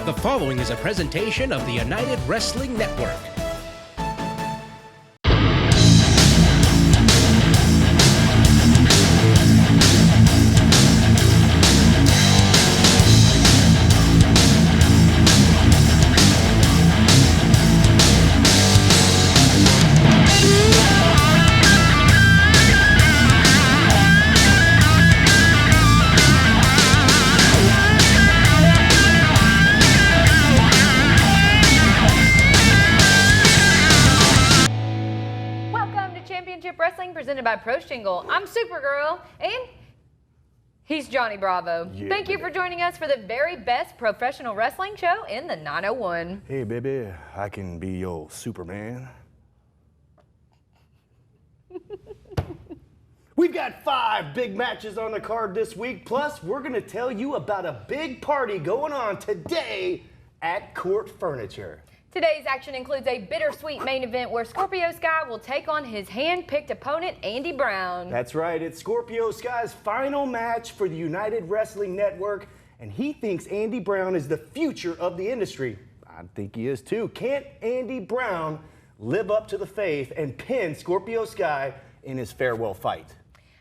The following is a presentation of the United Wrestling Network. Presented by Pro Shingle. I'm Supergirl, and he's Johnny Bravo. Yeah, Thank you for joining us for the very best professional wrestling show in the 901. Hey, baby, I can be your Superman. We've got 5 big matches on the card this week, plus we're going to tell you about a big party going on today at CORT Furniture. Today's action includes a bittersweet main event where Scorpio Sky will take on his hand-picked opponent, Andy Brown. That's right, it's Scorpio Sky's final match for the United Wrestling Network, and he thinks Andy Brown is the future of the industry. I think he is too. Can't Andy Brown live up to the faith and pin Scorpio Sky in his farewell fight?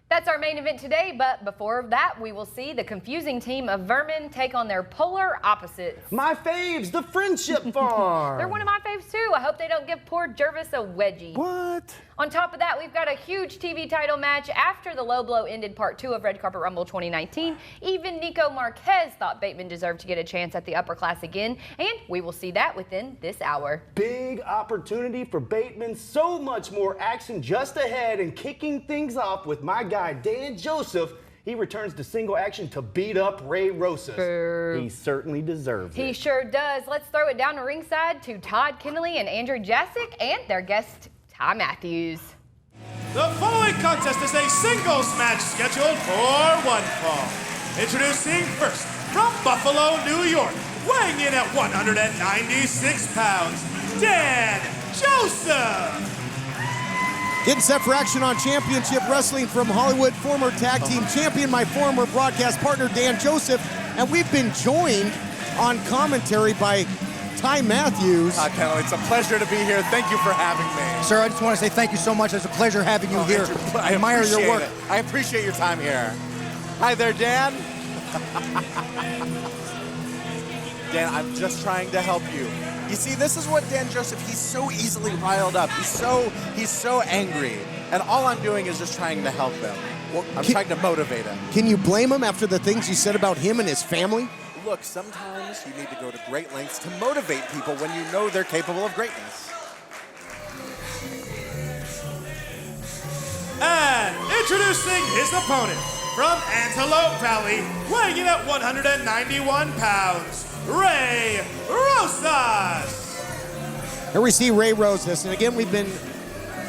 That's our main event today, but before that, we will see the confusing team of Vermin take on their polar opposites. My faves, the Friendship Farm. They're one of my faves too. I hope they don't give poor Jervis a wedgie. What? On top of that, we've got a huge TV title match after the low blow ended part 2 of Red Carpet Rumble 2019. Even Nico Marquez thought Bateman deserved to get a chance at the upper class again, and we will see that within this hour. Big opportunity for Bateman. So much more action just ahead, and kicking things off with my guy Dan Joseph. He returns to single action to beat up Ray Rosas. He certainly deserves it. He sure does. Let's throw it down to ringside to Todd Keneley and Andrew Jassick and their guest, Ty Matthews. The following contest is a singles match scheduled for one fall. Introducing first, from Buffalo, New York, weighing in at 196 pounds, Dan Joseph. Getting set for action on Championship Wrestling from Hollywood, former tag team champion, my former broadcast partner, Dan Joseph. And we've been joined on commentary by Ty Matthews. Todd Keneley, it's a pleasure to be here. Thank you for having me. Sir, I just want to say thank you so much. It's a pleasure having you here. Andrew, I admire your work. I appreciate your time here. Hi there, Dan. Dan, I'm just trying to help you. You see, this is what Dan Joseph, he's so easily riled up. He's so angry. And all I'm doing is just trying to help him. I'm trying to motivate him. Can you blame him after the things you said about him and his family? Look, sometimes you need to go to great lengths to motivate people when you know they're capable of greatness. And introducing his opponent, from Antelope Valley, weighing in at 191 pounds, Ray Rosas. Here we see Ray Rosas, and again we've been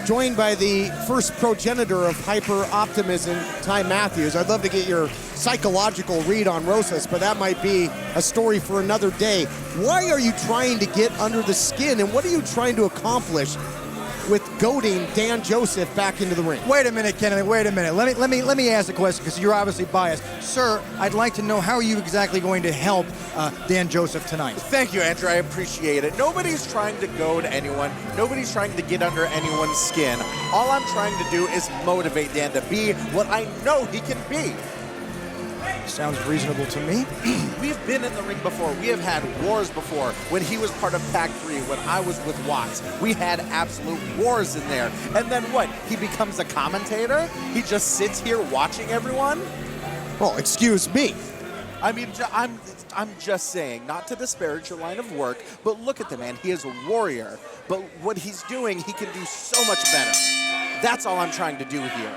joined by the first progenitor of hyper-optimism, Ty Matthews. I'd love to get your psychological read on Rosas, but that might be a story for another day. Why are you trying to get under the skin, and what are you trying to accomplish with goading Dan Joseph back into the ring? Wait a minute, Kennedy, wait a minute. Let me ask the question, because you're obviously biased. Sir, I'd like to know, how are you exactly going to help Dan Joseph tonight? Thank you, Andrew. I appreciate it. Nobody's trying to goad anyone. Nobody's trying to get under anyone's skin. All I'm trying to do is motivate Dan to be what I know he can be. Sounds reasonable to me. We've been in the ring before. We have had wars before. When he was part of Pack 3, when I was with Watts, we had absolute wars in there. And then what? He becomes a commentator? He just sits here watching everyone? Well, excuse me. I mean, I'm just saying, not to disparage your line of work, but look at the man. He is a warrior. But what he's doing, he can do so much better. That's all I'm trying to do here.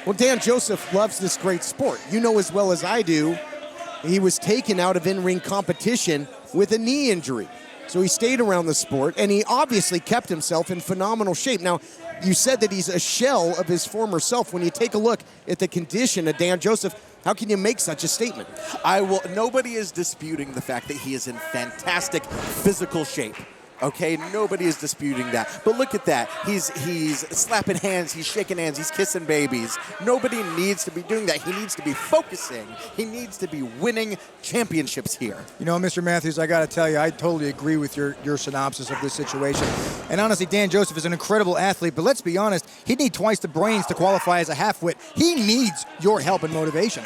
Well, Dan Joseph loves this great sport. You know as well as I do, he was taken out of in-ring competition with a knee injury. So he stayed around the sport, and he obviously kept himself in phenomenal shape. Now, you said that he's a shell of his former self. When you take a look at the condition of Dan Joseph, how can you make such a statement? Nobody is disputing the fact that he is in fantastic physical shape. okay? Nobody is disputing that. But look at that. He's slapping hands, he's shaking hands, he's kissing babies. Nobody needs to be doing that. He needs to be focusing. He needs to be winning championships here. You know, Mr. Matthews, I got to tell you, I totally agree with your synopsis of this situation. And honestly, Dan Joseph is an incredible athlete, but let's be honest, he'd need twice the brains to qualify as a half-wit. He needs your help and motivation.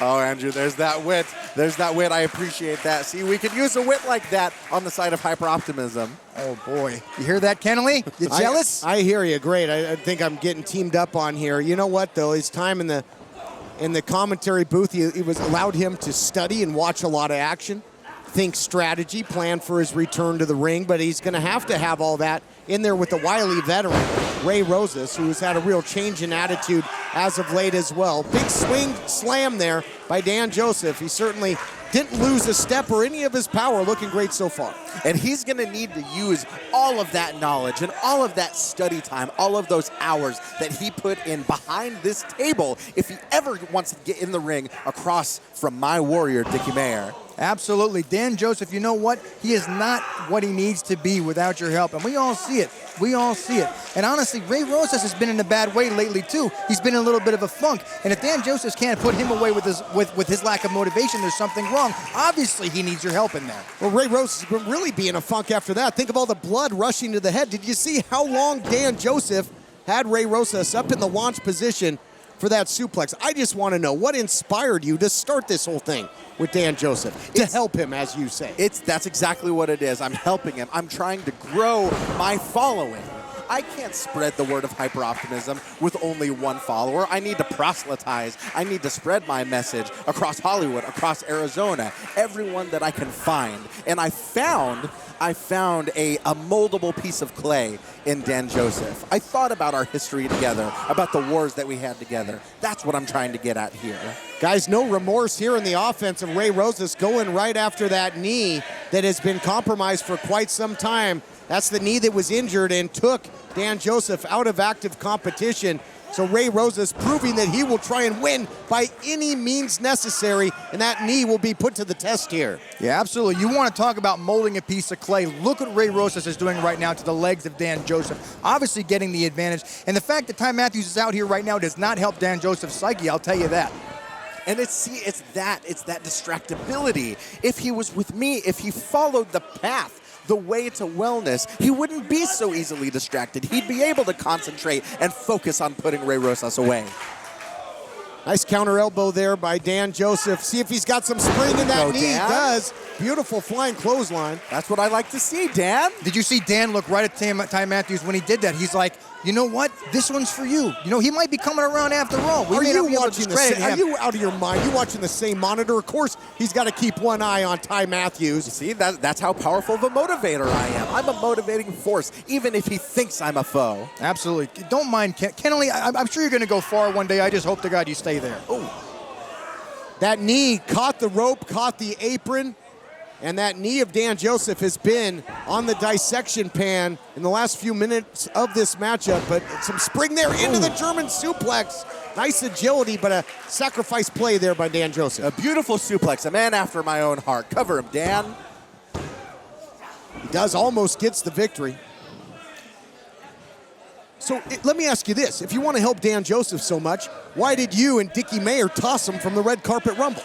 Oh, Andrew, there's that wit. There's that wit. I appreciate that. See, we could use a wit like that on the side of hyper-optimism. Oh, boy. You hear that, Keneley? You jealous? I hear you. Great. I think I'm getting teamed up on here. You know what, though? His time in the commentary booth, he was allowed him to study and watch a lot of action, think strategy, plan for his return to the ring, but he's going to have all that in there with the wily veteran, Ray Rosas, who's had a real change in attitude as of late as well. Big swing slam there by Dan Joseph. He certainly didn't lose a step or any of his power, looking great so far. And he's going to need to use all of that knowledge and all of that study time, all of those hours that he put in behind this table if he ever wants to get in the ring across from my warrior, Dicky Mayer. Absolutely. Dan Joseph, you know what? He is not what he needs to be without your help, and we all see it. We all see it. And honestly, Ray Rosas has been in a bad way lately, too. He's been in a little bit of a funk, and if Dan Joseph can't put him away with his lack of motivation, there's something wrong. Obviously, he needs your help in there. Well, Ray Rosas has been really being a funk after that. Think of all the blood rushing to the head. Did you see how long Dan Joseph had Ray Rosas up in the launch position for that suplex? I just want to know what inspired you to start this whole thing with Dan Joseph, to help him, as you say. That's exactly what it is. I'm helping him. I'm trying to grow my following. I can't spread the word of hyper-optimism with only one follower. I need to proselytize. I need to spread my message across Hollywood, across Arizona, everyone that I can find. And I found a moldable piece of clay in Dan Joseph. I thought about our history together, about the wars that we had together. That's what I'm trying to get at here. Guys, no remorse here in the offense of Ray Rosas going right after that knee that has been compromised for quite some time. That's the knee that was injured and took Dan Joseph out of active competition. So Ray Rosas proving that he will try and win by any means necessary, and that knee will be put to the test here. Yeah, absolutely. You want to talk about molding a piece of clay. Look what Ray Rosas is doing right now to the legs of Dan Joseph. Obviously getting the advantage. And the fact that Ty Matthews is out here right now does not help Dan Joseph's psyche, I'll tell you that. And it's that distractibility. If he was with me, if he followed the path, the way to wellness, he wouldn't be so easily distracted. He'd be able to concentrate and focus on putting Ray Rosas away. Nice counter elbow there by Dan Joseph. See if he's got some spring in that knee. Dan. He does. Beautiful flying clothesline. That's what I like to see, Dan. Did you see Dan look right at Ty Matthews when he did that? He's like, you know what? This one's for you. You know, he might be coming around after all. Are you out of your mind? You watching the same monitor? Of course, he's got to keep one eye on Ty Matthews. You see, that's how powerful of a motivator I am. I'm a motivating force, even if he thinks I'm a foe. Absolutely. Don't mind Keneley. I'm sure you're going to go far one day. I just hope to God you stay there. Oh. That knee caught the rope, caught the apron. And that knee of Dan Joseph has been on the dissection pan in the last few minutes of this matchup. But some spring there into the German suplex. Nice agility, but a sacrifice play there by Dan Joseph. A beautiful suplex, a man after my own heart. Cover him, Dan. He does, almost gets the victory. So let me ask you this. If you want to help Dan Joseph so much, why did you and Dicky Mayer toss him from the red carpet rumble?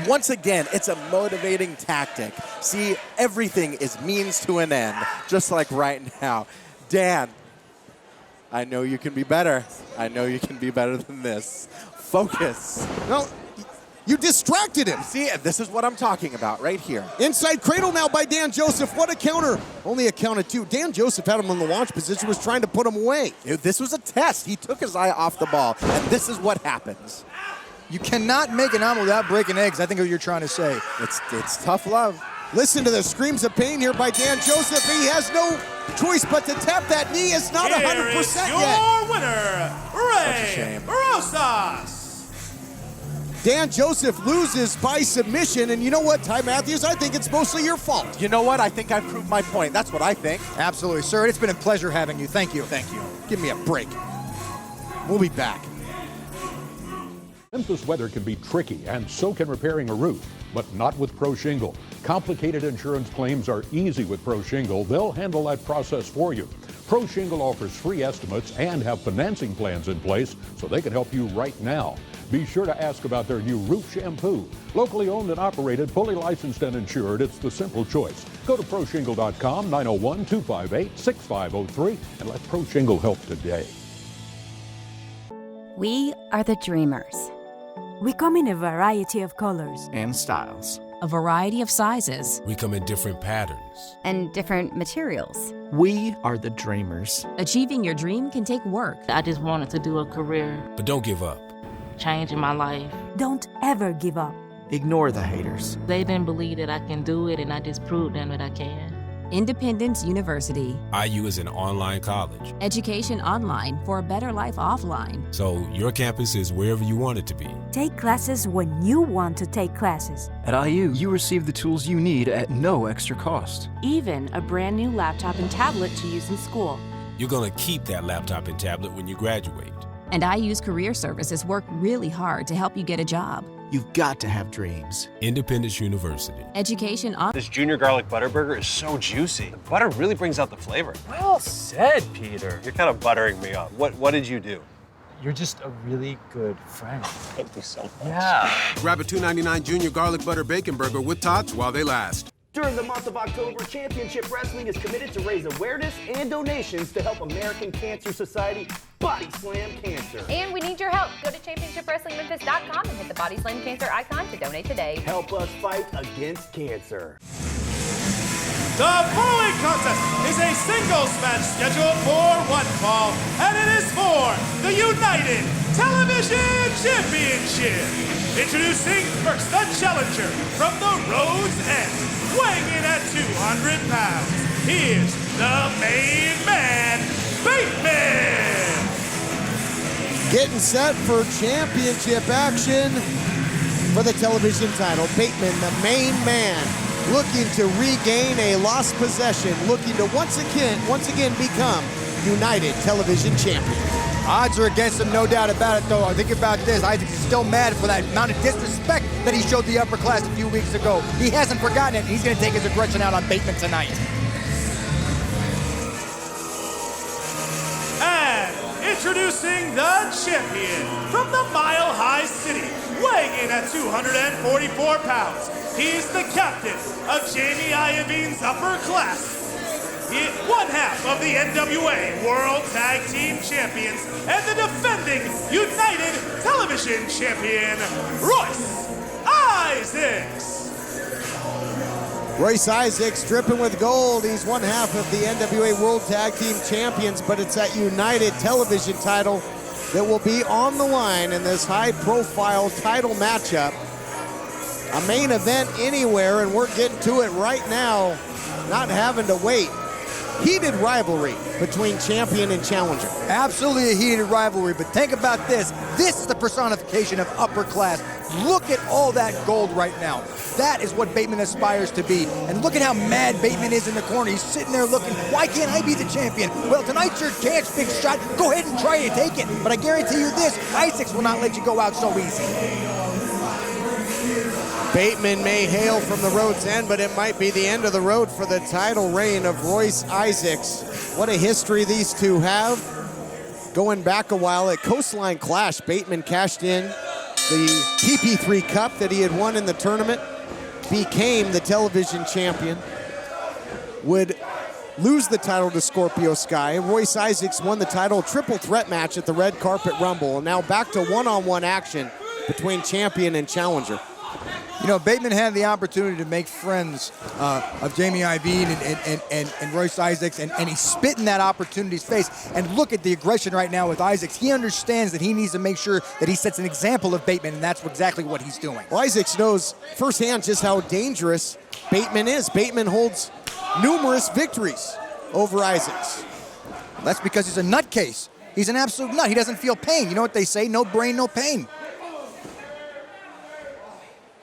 Once again, it's a motivating tactic. See, everything is means to an end, just like right now. Dan, I know you can be better. I know you can be better than this. Focus. No, you distracted him. See, this is what I'm talking about right here. Inside cradle now by Dan Joseph. What a counter. Only a count of two. Dan Joseph had him in the launch position, was trying to put him away. This was a test. He took his eye off the ball, and this is what happens. You cannot make an omelet without breaking eggs, I think what you're trying to say. It's tough love. Listen to the screams of pain here by Dan Joseph. He has no choice but to tap that knee. It's not 100% yet. Your winner, Ray Rosas. Dan Joseph loses by submission, and you know what, Ty Matthews? I think it's mostly your fault. You know what? I think I proved my point. That's what I think. Absolutely, sir. It's been a pleasure having you. Thank you. Thank you. Give me a break. We'll be back. Memphis weather can be tricky, and so can repairing a roof, but not with Pro Shingle. Complicated insurance claims are easy with Pro Shingle. They'll handle that process for you. Pro Shingle offers free estimates and have financing plans in place so they can help you right now. Be sure to ask about their new roof shampoo. Locally owned and operated, fully licensed and insured, it's the simple choice. Go to ProShingle.com, 901-258-6503, and let Pro Shingle help today. We are the dreamers. We come in a variety of colors and styles, a variety of sizes. We come in different patterns and different materials. We are the dreamers. Achieving your dream can take work. I just wanted to do a career. But don't give up. Changing my life. Don't ever give up. Ignore the haters. They didn't believe that I can do it, and I just proved them that I can. Independence University. IU is an online college. Education online for a better life offline. So your campus is wherever you want it to be. Take classes when you want to take classes. At IU, you receive the tools you need at no extra cost. Even a brand new laptop and tablet to use in school. You're going to keep that laptop and tablet when you graduate. And IU's career services work really hard to help you get a job. You've got to have dreams. Independence University. Education on. This junior garlic butter burger is so juicy. The butter really brings out the flavor. Well said, Peter. You're kind of buttering me up. What did you do? You're just a really good friend. Thank you so much. Yeah. Grab a $2.99 junior garlic butter bacon burger with tots while they last. During the month of October, Championship Wrestling is committed to raise awareness and donations to help American Cancer Society Body Slam Cancer. And we need your help. Go to ChampionshipWrestlingMemphis.com and hit the Body Slam Cancer icon to donate today. Help us fight against cancer. The following contest is a singles match scheduled for one fall, and it is for the United Television Championship. Introducing first the challenger from the Rhodes End, weighing in at 200 pounds. Here's the main man, Bateman. Getting set for championship action for the television title. Bateman, the main man, looking to regain a lost possession, looking to once again become United Television Champion. Odds are against him, no doubt about it, though. Think about this. Isaac is still mad for that amount of disrespect that he showed the upper class a few weeks ago. He hasn't forgotten it, and he's going to take his aggression out on Bateman tonight. And introducing the champion from the Mile High City, weighing in at 244 pounds. He's the captain of Jamie Iovine's upper class. One half of the NWA World Tag Team Champions and the defending United Television Champion, Royce Isaacs. Royce Isaacs dripping with gold. He's one half of the NWA World Tag Team Champions, but it's that United Television title that will be on the line in this high-profile title matchup. A main event anywhere, and we're getting to it right now, not having to wait. Heated rivalry between champion and challenger. Absolutely a heated rivalry, but think about this. This is the personification of upper class. Look at all that gold right now. That is what Bateman aspires to be. And look at how mad Bateman is in the corner. He's sitting there looking, why can't I be the champion? Well, tonight's your chance, big shot. Go ahead and try to take it. But I guarantee you this, Isaacs will not let you go out so easy. Bateman may hail from the Rhodes End, but it might be the end of the road for the title reign of Royce Isaacs. What a history these two have. Going back a while at Coastline Clash, Bateman cashed in the TP3 Cup that he had won in the tournament, became the television champion, would lose the title to Scorpio Sky. Royce Isaacs won the title triple threat match at the Red Carpet Rumble. And now back to one-on-one action between champion and challenger. You know, Bateman had the opportunity to make friends of Jamie Ivine and Royce Isaacs, and he spit in that opportunity's face. And look at the aggression right now with Isaacs. He understands that he needs to make sure that he sets an example of Bateman, and that's exactly what he's doing. Well, Isaacs knows firsthand just how dangerous Bateman is. Bateman holds numerous victories over Isaacs. That's because he's a nutcase. He's an absolute nut. He doesn't feel pain. You know what they say? No brain, no pain.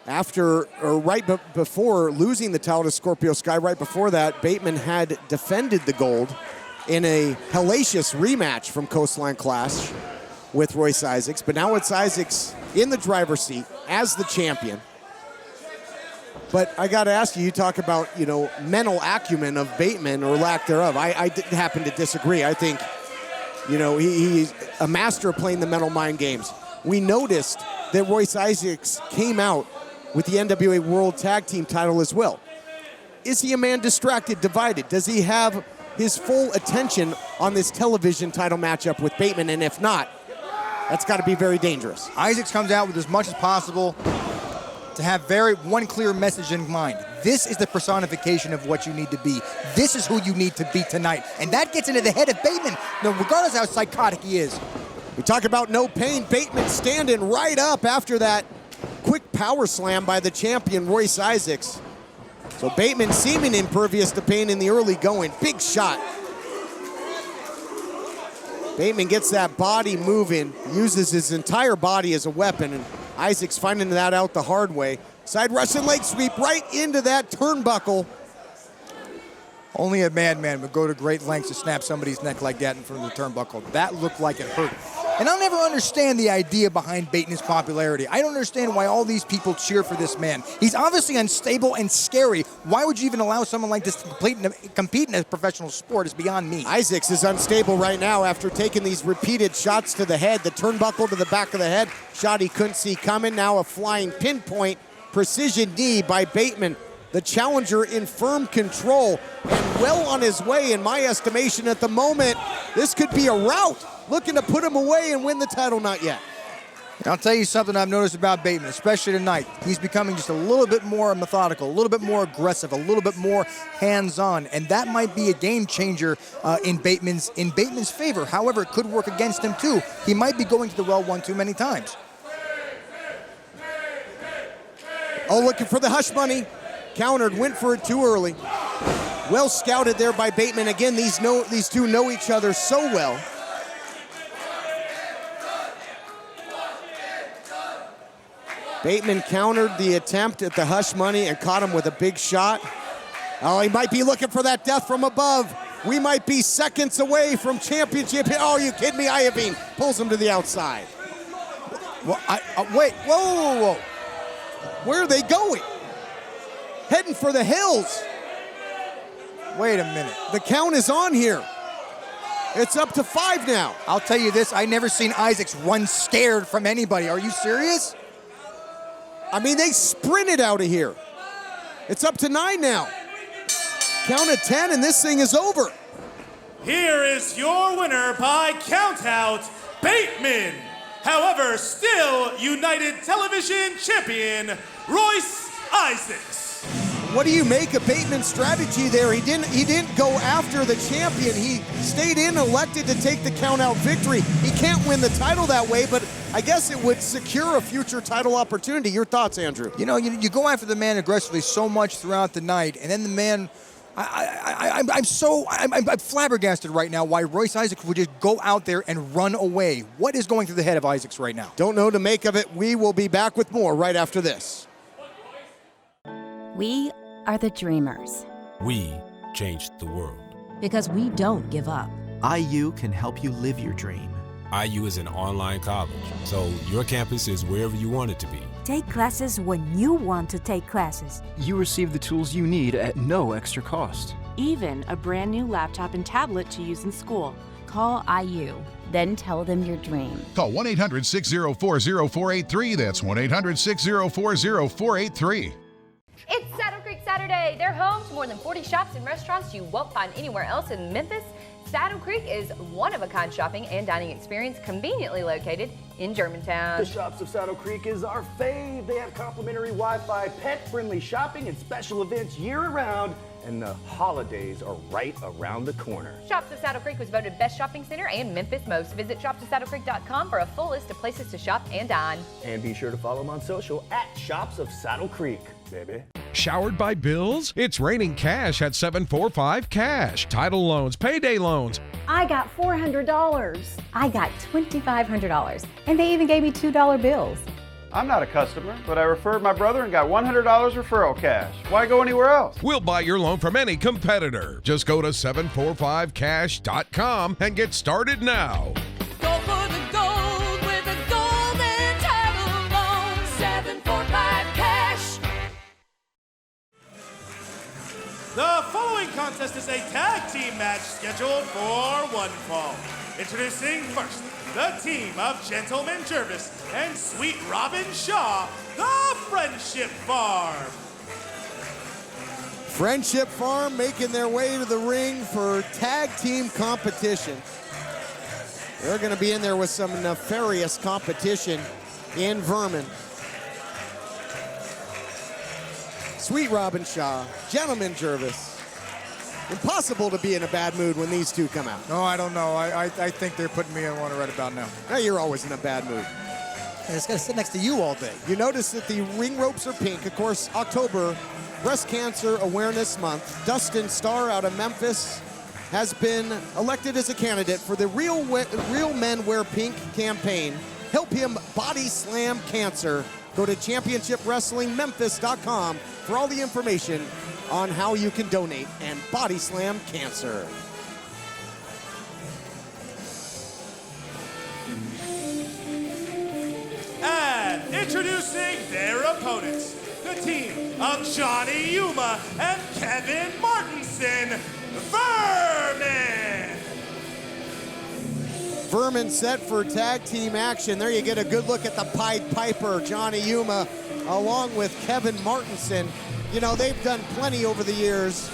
Before losing the title to Scorpio Sky, right before that, Bateman had defended the gold in a hellacious rematch from Coastline Clash with Royce Isaacs. But now it's Isaacs in the driver's seat as the champion. But I got to ask you, you talk about, mental acumen of Bateman or lack thereof. I happen to disagree. I think, he's a master of playing the mental mind games. We noticed that Royce Isaacs came out with the NWA World Tag Team title as well. Is he a man distracted, divided? Does he have his full attention on this television title matchup with Bateman? And if not, that's got to be very dangerous. Isaacs comes out with as much as possible to have one clear message in mind. This is the personification of what you need to be. This is who you need to be tonight. And that gets into the head of Bateman, regardless of how psychotic he is. We talk about no pain. Bateman standing right up after that quick power slam by the champion, Royce Isaacs. So Bateman seeming impervious to pain in the early going. Big shot. Bateman gets that body moving, uses his entire body as a weapon, and Isaacs finding that out the hard way. Side Russian leg sweep right into that turnbuckle. Only a madman would go to great lengths to snap somebody's neck like that in front of the turnbuckle. That looked like it hurt. And I'll never understand the idea behind Bateman's popularity. I don't understand why all these people cheer for this man. He's obviously unstable and scary. Why would you even allow someone like this to compete in a professional sport is beyond me. Isaacs is unstable right now after taking these repeated shots to the head. The turnbuckle to the back of the head. Shot he couldn't see coming. Now a flying pinpoint precision knee by Bateman. The challenger in firm control and well on his way, in my estimation, at the moment. This could be a rout, looking to put him away and win the title, not yet. I'll tell you something I've noticed about Bateman, especially tonight. He's becoming just a little bit more methodical, a little bit more aggressive, a little bit more hands-on, and that might be a game changer in Bateman's favor. However, it could work against him too. He might be going to the well one too many times. Oh, looking for the hush money. Countered, went for it too early. Well scouted there by Bateman. Again, these two know each other so well. Bateman countered the attempt at the hush money and caught him with a big shot. Oh, he might be looking for that death from above. We might be seconds away from championship. Oh, are you kidding me? Iovine pulls him to the outside. Well, wait, whoa. Where are they going? Heading for the hills. Wait a minute. The count is on here. It's up to 5 now. I'll tell you this, I never seen Isaacs run scared from anybody. Are you serious? I mean, they sprinted out of here. It's up to 9 now. Count at 10 and this thing is over. Here is your winner by countout, Bateman. However, still United Television champion, Royce Isaacs. What do you make of Bateman's strategy there? He didn't go after the champion. He stayed in, elected to take the count-out victory. He can't win the title that way, but I guess it would secure a future title opportunity. Your thoughts, Andrew? You go after the man aggressively so much throughout the night, and then the man, I'm flabbergasted right now why Royce Isaacs would just go out there and run away. What is going through the head of Isaacs right now? Don't know to make of it. We will be back with more right after this. We are the dreamers. We changed the world. Because we don't give up. IU can help you live your dream. IU is an online college, so your campus is wherever you want it to be. Take classes when you want to take classes. You receive the tools you need at no extra cost. Even a brand new laptop and tablet to use in school. Call IU, then tell them your dream. Call 1-800-604-0483. That's 1-800-604-0483. It's Saddle Creek Saturday. They're home to more than 40 shops and restaurants you won't find anywhere else in Memphis. Saddle Creek is one-of-a-kind shopping and dining experience conveniently located in Germantown. The Shops of Saddle Creek is our fave. They have complimentary Wi-Fi, pet-friendly shopping, and special events year-round. And the holidays are right around the corner. Shops of Saddle Creek was voted Best Shopping Center and Memphis Most. Visit shopsofsaddlecreek.com for a full list of places to shop and dine. And be sure to follow them on social at Shops of Saddle Creek, baby. Showered by bills? It's raining cash at 745 Cash. Title loans, payday loans. I got $400. I got $2,500. And they even gave me $2 bills. I'm not a customer, but I referred my brother and got $100 referral cash. Why go anywhere else? We'll buy your loan from any competitor. Just go to 745cash.com and get started now. Go for the gold with a golden title. The following contest is a tag team match scheduled for one fall. Introducing first, the team of Gentleman Jervis and Sweet Robin Shaw, the Friendship Farm. Friendship Farm making their way to the ring for tag team competition. They're going to be in there with some nefarious competition in Vermin. Sweet Robin Shaw, Gentleman Jervis. Impossible to be in a bad mood when these two come out. No, I don't know. I think they're putting me in one right about now. Now you're always in a bad mood. And it's got to sit next to you all day. You notice that the ring ropes are pink. Of course, October, Breast Cancer Awareness Month. Dustin Starr out of Memphis has been elected as a candidate for the Real Men Wear Pink campaign. Help him body slam cancer. Go to championshipwrestlingmemphis.com for all the information on how you can donate and body slam cancer. And introducing their opponents, the team of Johnny Yuma and Kevin Martinson, Vermin. Vermin set for tag team action. There you get a good look at the Pied Piper, Johnny Yuma, along with Kevin Martinson. You know, they've done plenty over the years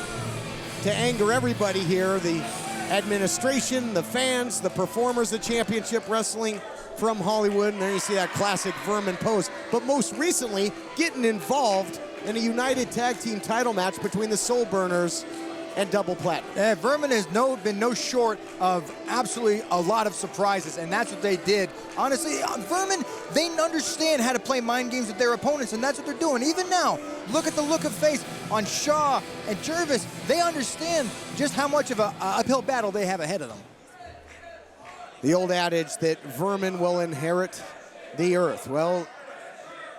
to anger everybody here. The administration, the fans, the performers of Championship Wrestling from Hollywood. And there you see that classic Vermin pose. But most recently, getting involved in a United Tag Team title match between the Soul Burners and Double Platinum. Vermin has been no short of absolutely a lot of surprises, and that's what they did. Honestly, Vermin, they understand how to play mind games with their opponents, and that's what they're doing. Even now, look at the look of face on Shaw and Jervis. They understand just how much of an uphill battle they have ahead of them. The old adage that Vermin will inherit the earth. Well,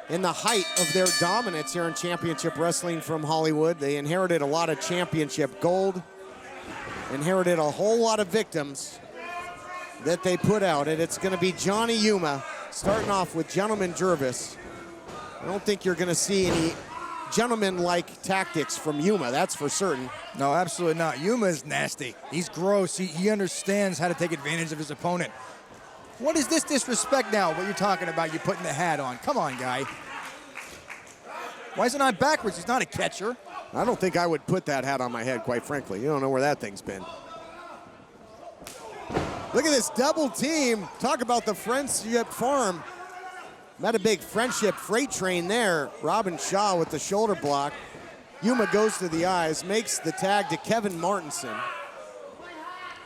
in the height of their dominance here in Championship Wrestling from Hollywood, they inherited a lot of championship gold, inherited a whole lot of victims that they put out, and it's going to be Johnny Yuma starting off with Gentleman Jervis. I don't think you're going to see any gentleman-like tactics from Yuma, that's for certain. No, absolutely not. Yuma is nasty. He's gross. He understands how to take advantage of his opponent. What is this disrespect now, what you're talking about, you putting the hat on? Come on, guy. Why is it not backwards? He's not a catcher. I don't think I would put that hat on my head, quite frankly. You don't know where that thing's been. Look at this double team. Talk about the Friendship Farm. Met a big friendship freight train there. Robin Shaw with the shoulder block. Yuma goes to the eyes, makes the tag to Kevin Martinson.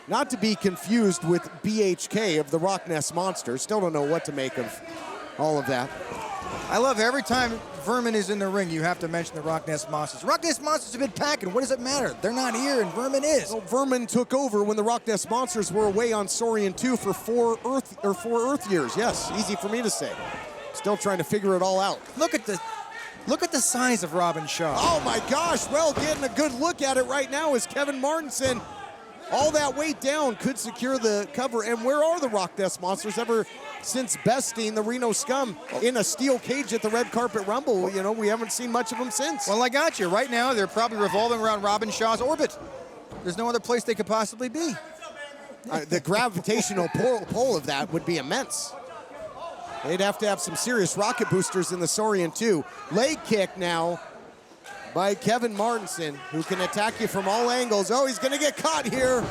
Not to be confused with BHK of the Rock Nest Monsters. Still don't know what to make of all of that. I love every time Vermin is in the ring, you have to mention the Rock Nest Monsters. Rock Nest Monsters have been packing. What does it matter? They're not here, and Vermin is. Well, Vermin took over when the Rock Nest Monsters were away on Saurian 2 for four Earth years. Yes, easy for me to say. Still trying to figure it all out. Look at the size of Robin Shaw. Oh my gosh! Well, getting a good look at it right now is Kevin Martinson. All that weight down could secure the cover. And where are the Rock Nest Monsters ever since besting the Reno Scum in a steel cage at the Red Carpet Rumble? You know, we haven't seen much of them since. Well, I got you. Right now, they're probably revolving around Robin Shaw's orbit. There's no other place they could possibly be. The gravitational pull of that would be immense. They'd have to have some serious rocket boosters in the Saurian 2. Leg kick now by Kevin Martinson, who can attack you from all angles. Oh, he's gonna get caught here.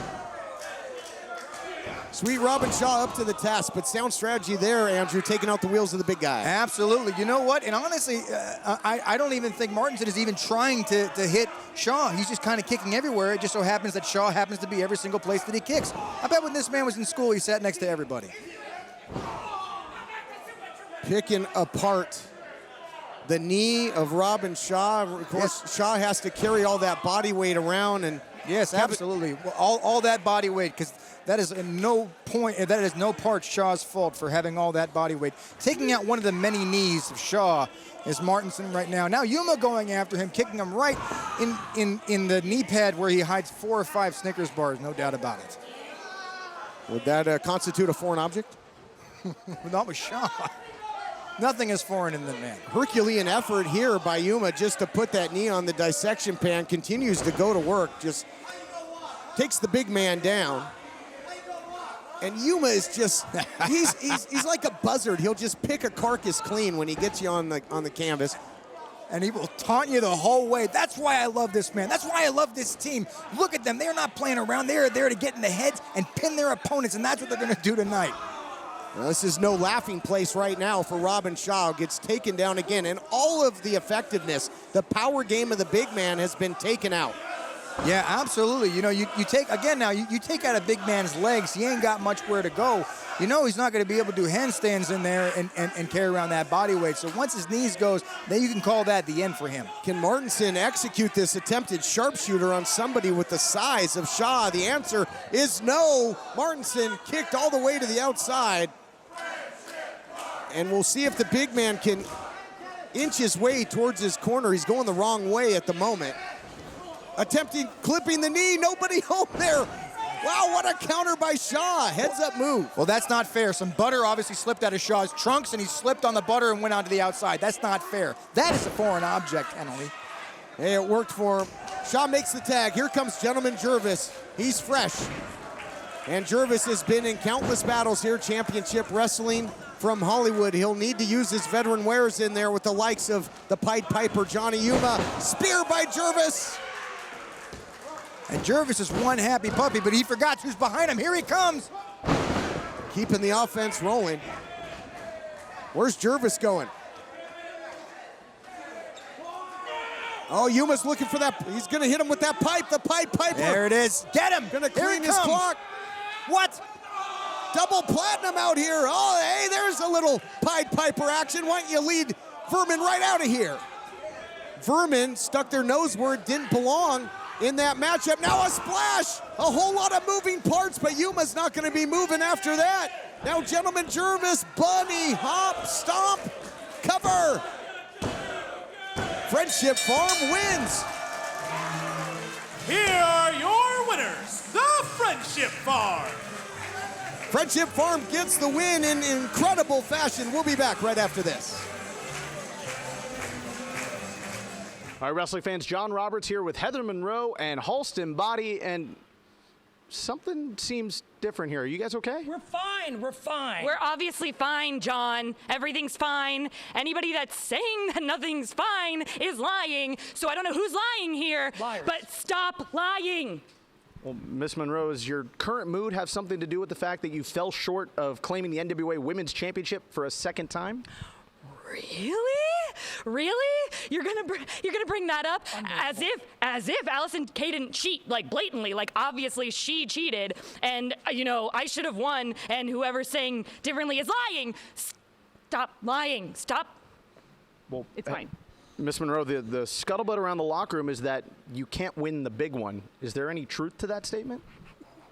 Sweet Robin Shaw up to the task, but sound strategy there, Andrew, taking out the wheels of the big guy. Absolutely. You know what? And honestly, I don't even think Martinson is even trying to hit Shaw. He's just kind of kicking everywhere. It just so happens that Shaw happens to be every single place that he kicks. I bet when this man was in school, he sat next to everybody. Picking apart the knee of Robin Shaw. Of course, yes. Shaw has to carry all that body weight around, and yes, absolutely, all that body weight, because that is no part Shaw's fault for having all that body weight. Taking out one of the many knees of Shaw is Martinson right now. Now Yuma going after him, kicking him right in the knee pad where he hides 4 or 5 Snickers bars, no doubt about it. Would that constitute a foreign object? Not with Shaw. Nothing is foreign in the man. Herculean effort here by Yuma just to put that knee on the dissection pan. Continues to go to work. Just takes the big man down. And Yuma is just, he's like a buzzard. He'll just pick a carcass clean when he gets you on the canvas. And he will taunt you the whole way. That's why I love this man. That's why I love this team. Look at them. They're not playing around. They're there to get in the heads and pin their opponents, and that's what they're going to do tonight. Well, this is no laughing place right now for Robin Shaw. Gets taken down again, and all of the effectiveness, the power game of the big man has been taken out. Yeah, absolutely. You know, you take, again now, you take out a big man's legs, he ain't got much where to go. You know he's not going to be able to do handstands in there and carry around that body weight. So once his knees goes, then you can call that the end for him. Can Martinson execute this attempted sharpshooter on somebody with the size of Shaw? The answer is no. Martinson kicked all the way to the outside. And we'll see if the big man can inch his way towards his corner. He's going the wrong way at the moment. Attempting clipping the knee, nobody home there. Wow, what a counter by Shaw. Heads up move. Well, that's not fair. Some butter obviously slipped out of Shaw's trunks, and he slipped on the butter and went onto the outside. That's not fair. That is a foreign object penalty. Hey, it worked for him. Shaw makes the tag. Here comes Gentleman Jervis. He's fresh. And Jervis has been in countless battles here, championship wrestling from Hollywood. He'll need to use his veteran wares in there with the likes of the Pied Piper, Johnny Yuma. Spear by Jervis. And Jervis is one happy puppy, but he forgot who's behind him. Here he comes. Keeping the offense rolling. Where's Jervis going? Oh, Yuma's looking for that. He's going to hit him with that pipe, the Pied Piper. There it is. Get him. Going to clean his clock. What? Double platinum out here. Oh, hey, there's a little Pied Piper action. Why don't you lead Vermin right out of here? Vermin stuck their nose where it didn't belong in that matchup. Now a splash. A whole lot of moving parts, but Yuma's not going to be moving after that. Now Gentleman Jervis, bunny, hop, stomp, cover. Friendship Farm wins. Here are your winners, the Friendship Farm. Friendship Farm gets the win in incredible fashion. We'll be back right after this. All right, wrestling fans, John Roberts here with Heather Monroe and Halston Body, and something seems different here. Are you guys okay? We're fine. We're fine. We're obviously fine, John. Everything's fine. Anybody that's saying that nothing's fine is lying. So I don't know who's lying here, Liars. But stop lying. Well, Miss Monroe, does your current mood have something to do with the fact that you fell short of claiming the NWA Women's Championship for a second time? Really? You're gonna bring that up as if Allison Kay didn't cheat, like blatantly, like obviously she cheated, and you know I should have won, and whoever's saying differently is lying. Stop lying. Stop. Well, it's fine. Miss Monroe, the scuttlebutt around the locker room is that you can't win the big one. Is there any truth to that statement?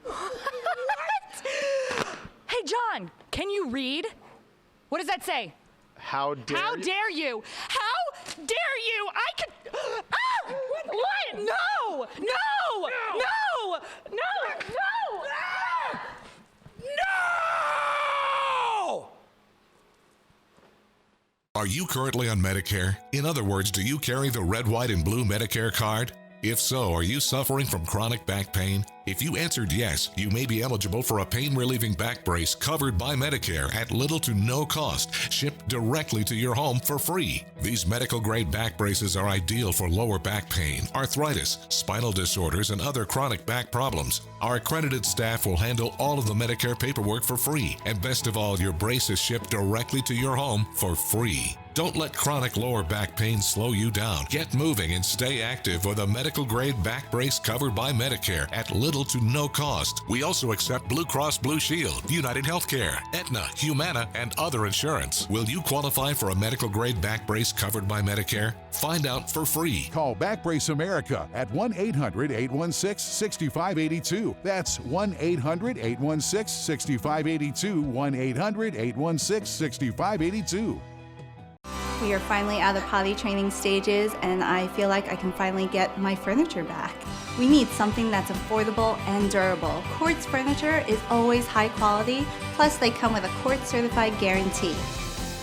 What? Hey, John, can you read? What does that say? How dare you? How dare you? How dare you? I could. Ah! What? No! No! No! No! No! No! Are you currently on Medicare? In other words, do you carry the red, white, and blue Medicare card? If so, are you suffering from chronic back pain? If you answered yes, you may be eligible for a pain-relieving back brace covered by Medicare at little to no cost, shipped directly to your home for free. These medical-grade back braces are ideal for lower back pain, arthritis, spinal disorders, and other chronic back problems. Our accredited staff will handle all of the Medicare paperwork for free, and best of all, your brace is shipped directly to your home for free. Don't let chronic lower back pain slow you down. Get moving and stay active with a medical-grade back brace covered by Medicare at little to no cost. We also accept Blue Cross Blue Shield, United Healthcare, Aetna, Humana, and other insurance. Will you qualify for a medical-grade back brace covered by Medicare? Find out for free. Call Back Brace America at 1-800-816-6582. That's 1-800-816-6582, 1-800-816-6582. We are finally out of potty training stages, and I feel like I can finally get my furniture back. We need something that's affordable and durable. CORT's furniture is always high quality, plus they come with a CORT certified guarantee.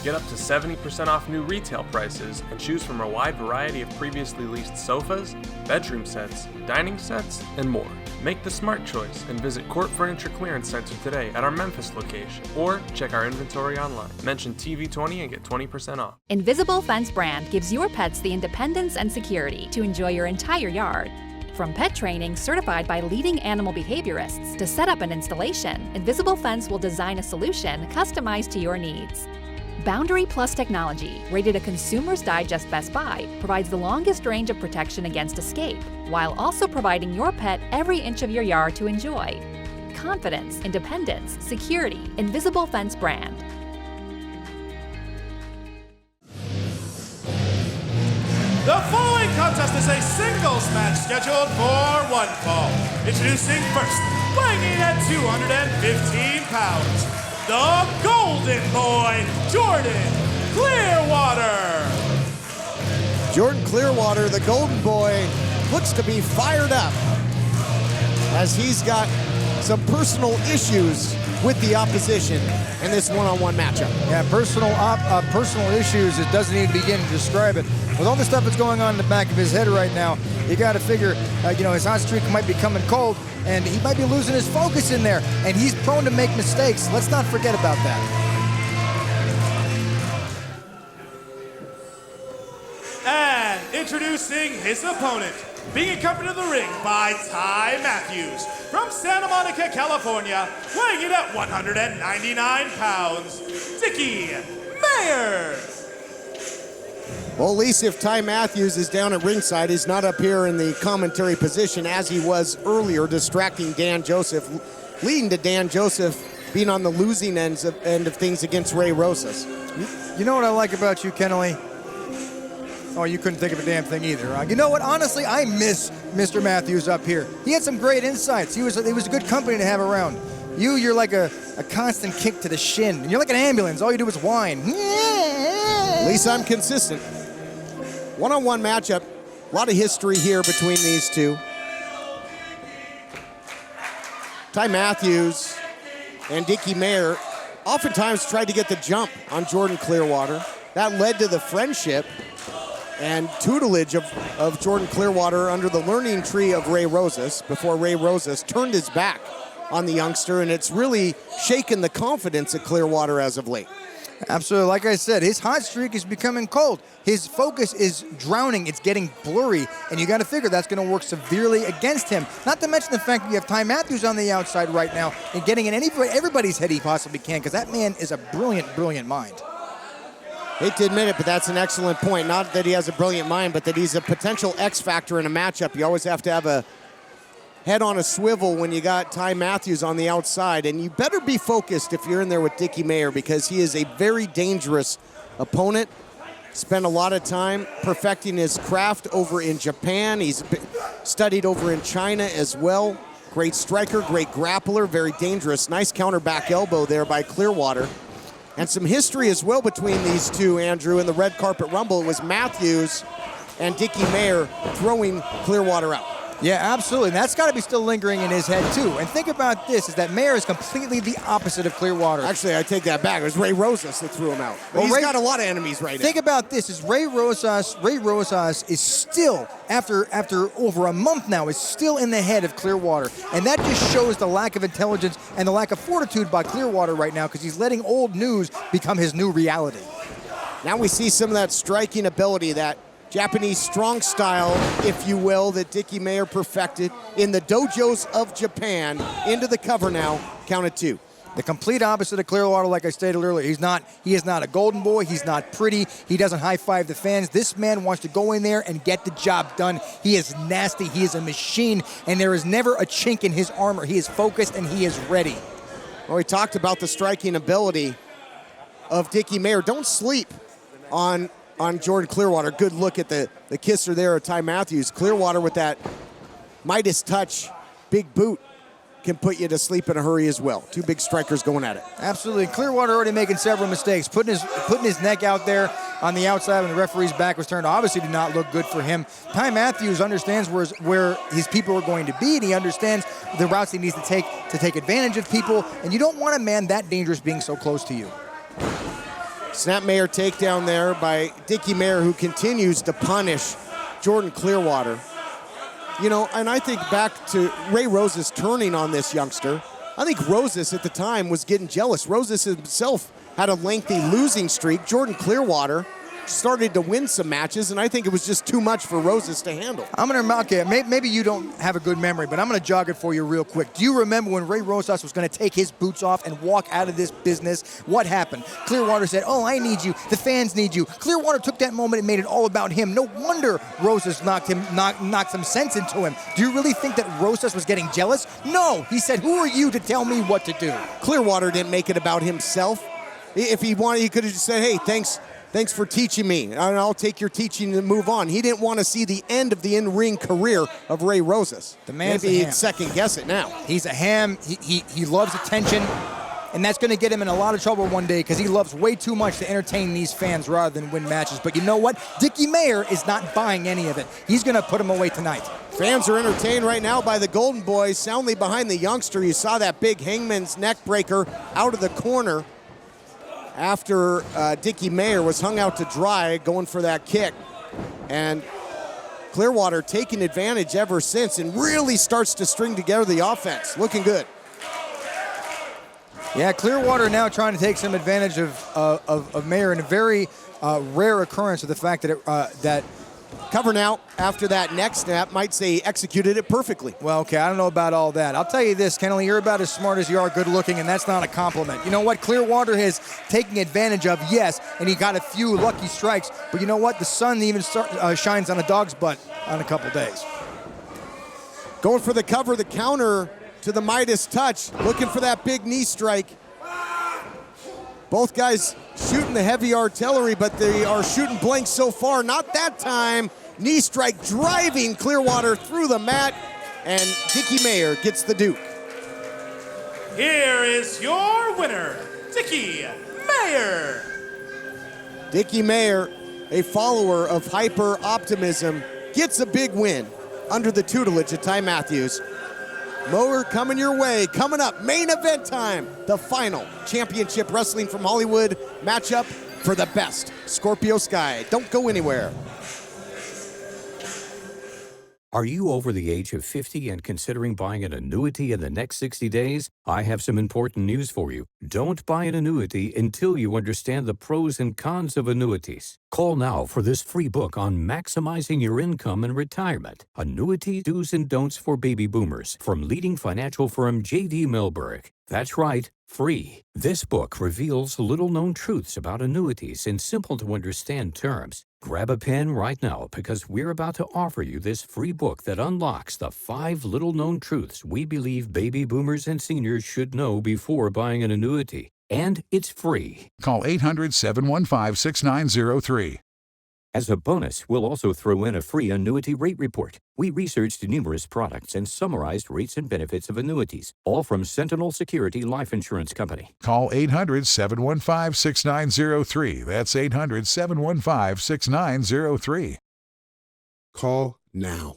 Get up to 70% off new retail prices and choose from a wide variety of previously leased sofas, bedroom sets, dining sets, and more. Make the smart choice and visit CORT Furniture Clearance Center today at our Memphis location or check our inventory online. Mention TV20 and get 20% off. Invisible Fence brand gives your pets the independence and security to enjoy your entire yard. From pet training certified by leading animal behaviorists to set up an installation, Invisible Fence will design a solution customized to your needs. Boundary Plus technology, rated a Consumer's Digest Best Buy, provides the longest range of protection against escape, while also providing your pet every inch of your yard to enjoy. Confidence, independence, security, Invisible Fence brand. The following contest is a singles match scheduled for one fall. Introducing first, weighing in at 215 pounds, the Golden Boy, Jordan Clearwater. Jordan Clearwater, the Golden Boy, looks to be fired up as he's got some personal issues with the opposition in this one-on-one matchup. Yeah, personal issues, it doesn't even begin to describe it. With all the stuff that's going on in the back of his head right now, you got to figure, his hot streak might be coming cold, and he might be losing his focus in there, and he's prone to make mistakes. Let's not forget about that. And introducing his opponent, being accompanied to the ring by Ty Matthews from Santa Monica, California, weighing in at 199 pounds, Dicky Mayer. Well, at least if Ty Matthews is down at ringside, he's not up here in the commentary position as he was earlier, distracting Dan Joseph, leading to Dan Joseph being on the losing end of things against Ray Rosas. You know what I like about you, Keneley? Oh, you couldn't think of a damn thing either. You know what? Honestly, I miss Mr. Matthews up here. He had some great insights. He was a good company to have around. You're like a constant kick to the shin. And you're like an ambulance. All you do is whine. At least I'm consistent. One-on-one matchup. A lot of history here between these two. Ty Matthews and Dicky Mayer oftentimes tried to get the jump on Jordan Clearwater. That led to the friendship and tutelage of Jordan Clearwater under the learning tree of Ray Rosas before Ray Rosas turned his back on the youngster, and it's really shaken the confidence of Clearwater as of late. Absolutely. Like I said, his hot streak is becoming cold. His focus is drowning. It's getting blurry, and you got to figure that's going to work severely against him. Not to mention the fact that you have Ty Matthews on the outside right now and getting in everybody's head he possibly can, because that man is a brilliant, brilliant mind. Hate to admit it, but that's an excellent point. Not that he has a brilliant mind, but that he's a potential X factor in a matchup. You always have to have a head on a swivel when you got Ty Matthews on the outside, and you better be focused if you're in there with Dicky Mayer, because he is a very dangerous opponent. Spent a lot of time perfecting his craft over in Japan. He's studied over in China as well. Great striker, great grappler, very dangerous. Nice counter back elbow there by Clearwater. And some history as well between these two, Andrew. In the red carpet rumble, it was Matthews and Dicky Mayer throwing Clearwater out. Yeah, absolutely. And that's got to be still lingering in his head, too. And think about this, is that Mayer is completely the opposite of Clearwater. Actually, I take that back. It was Ray Rosas that threw him out. But he's got a lot of enemies right now. Think about this, is Ray Rosas is still, after over a month now, is still in the head of Clearwater. And that just shows the lack of intelligence and the lack of fortitude by Clearwater right now, because he's letting old news become his new reality. Now we see some of that striking ability, that Japanese strong style, if you will, that Dicky Mayer perfected in the dojos of Japan. Into the cover now, count it 2. The complete opposite of Clearwater, like I stated earlier. He is not a golden boy. He's not pretty. He doesn't high-five the fans. This man wants to go in there and get the job done. He is nasty. He is a machine, and there is never a chink in his armor. He is focused, and he is ready. Well, we talked about the striking ability of Dicky Mayer. Don't sleep on Jordan Clearwater. Good look at the kisser there of Ty Matthews. Clearwater with that Midas touch, big boot, can put you to sleep in a hurry as well. Two big strikers going at it. Absolutely. Clearwater already making several mistakes. Putting his neck out there on the outside when the referee's back was turned obviously did not look good for him. Ty Matthews understands where his people are going to be, and he understands the routes he needs to take advantage of people, and you don't want a man that dangerous being so close to you. Snap Mayer takedown there by Dicky Mayer, who continues to punish Jordan Clearwater. You know, and I think back to Ray Rosas turning on this youngster. I think Rosas at the time was getting jealous. Rosas himself had a lengthy losing streak. Jordan Clearwater started to win some matches, and I think it was just too much for Rosas to handle. I'm going to, okay, maybe you don't have a good memory, but I'm going to jog it for you real quick. Do you remember when Ray Rosas was going to take his boots off and walk out of this business? What happened? Clearwater said, oh, I need you. The fans need you. Clearwater took that moment and made it all about him. No wonder Rosas knocked some sense into him. Do you really think that Rosas was getting jealous? No. He said, who are you to tell me what to do? Clearwater didn't make it about himself. If he wanted, he could have just said, hey, thanks for teaching me, and I'll take your teaching and move on. He didn't want to see the end of the in-ring career of Ray Rosas. The man's Maybe a ham. he'd second guess it now. He's a ham. He loves attention, and that's going to get him in a lot of trouble one day because he loves way too much to entertain these fans rather than win matches. But you know what? Dicky Mayer is not buying any of it. He's going to put him away tonight. Fans are entertained right now by the Golden Boys, soundly behind the youngster. You saw that big Hangman's neck breaker out of the corner after Dicky Mayer was hung out to dry going for that kick. And Clearwater taking advantage ever since and really starts to string together the offense. Looking good. Yeah, Clearwater now trying to take some advantage of Mayer in a very rare occurrence of the fact that that covering out after that neck snap might say he executed it perfectly. Well, okay, I don't know about all that. I'll tell you this, Keneley, you're about as smart as you are good looking, and that's not a compliment. You know what? Clearwater is taking advantage of, yes, and he got a few lucky strikes, but you know what? The sun even shines on a dog's butt on a couple days. Going for the cover, the counter to the Midas touch, looking for that big knee strike. Both guys shooting the heavy artillery, but they are shooting blanks so far. Not that time. Knee strike driving Clearwater through the mat, and Dicky Mayer gets the Duke. Here is your winner, Dicky Mayer. Dicky Mayer, a follower of hyper optimism, gets a big win under the tutelage of Ty Matthews. Mower coming your way. Coming up, main event time. The final championship wrestling from Hollywood matchup for the best. Scorpio Sky. Don't go anywhere. Are you over the age of 50 and considering buying an annuity in the next 60 days? I have some important news for you. Don't buy an annuity until you understand the pros and cons of annuities. Call now for this free book on maximizing your income in retirement. Annuity Do's and Don'ts for Baby Boomers from leading financial firm J.D. Milberg. That's right, free. This book reveals little-known truths about annuities in simple-to-understand terms. Grab a pen right now because we're about to offer you this free book that unlocks the 5 little-known truths we believe baby boomers and seniors should know before buying an annuity. And it's free. Call 800-715-6903. As a bonus, we'll also throw in a free annuity rate report. We researched numerous products and summarized rates and benefits of annuities, all from Sentinel Security Life Insurance Company. Call 800-715-6903. That's 800-715-6903. Call now.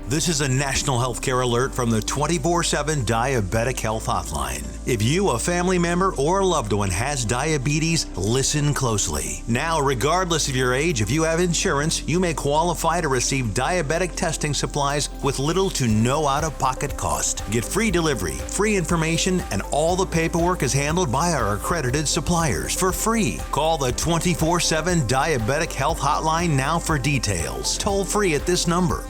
This is a national healthcare alert from the 24/7 Diabetic Health Hotline. If you, a family member, or a loved one has diabetes, listen closely. Now, regardless of your age, if you have insurance, you may qualify to receive diabetic testing supplies with little to no out-of-pocket cost. Get free delivery, free information, and all the paperwork is handled by our accredited suppliers for free. Call the 24/7 Diabetic Health Hotline now for details. Toll free at this number.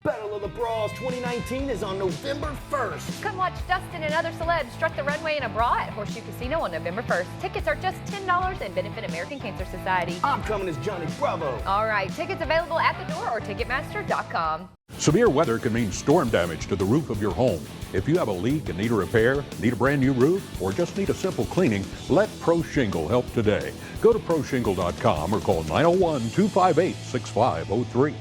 Battle of the Bras 2019 is on November 1st. Come watch Dustin and other celebs strut the runway in a bra at Horseshoe Casino on November 1st. Tickets are just $10 and benefit American Cancer Society. I'm coming as Johnny Bravo. All right, tickets available at the door or Ticketmaster.com. Severe weather can mean storm damage to the roof of your home. If you have a leak and need a repair, need a brand new roof, or just need a simple cleaning, let Pro Shingle help today. Go to proshingle.com or call 901-258-6503.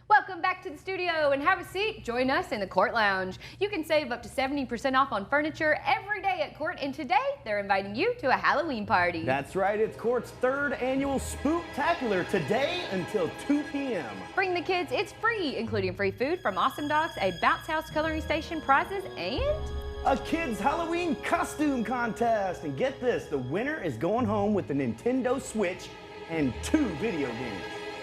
Welcome back to the studio and have a seat. Join us in the CORT Lounge. You can save up to 70% off on furniture every day at CORT, and today they're inviting you to a Halloween party. That's right, it's CORT's 3rd annual Spook-tacular today until 2 p.m. Bring the kids, it's free, including free food from Awesome Dogs, a bounce house coloring station, prizes, and a kids' Halloween costume contest. And get this, the winner is going home with the Nintendo Switch and 2 video games.